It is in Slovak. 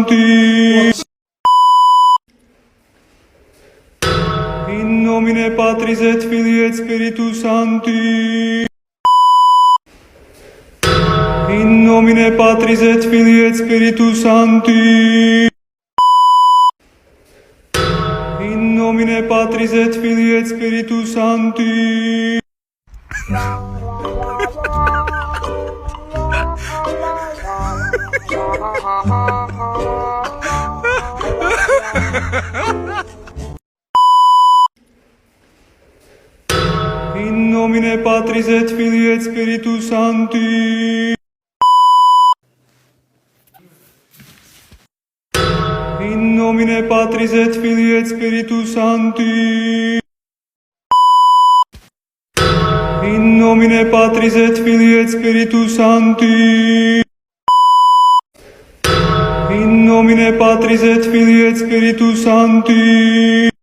Sancti. In nomine Patris et Filii et Spiritus Sancti. In nomine Patris et Filii et Spiritus Sancti. In nomine Patris et Filii et Spiritus Sancti. In nomine Patris et Filii et Spiritus Sancti. In nomine Patris et Filii et Spiritus Sancti. In nomine Patris et Filii et Spiritus Sancti. In nomine Patris et Filii et Spiritus Sancti.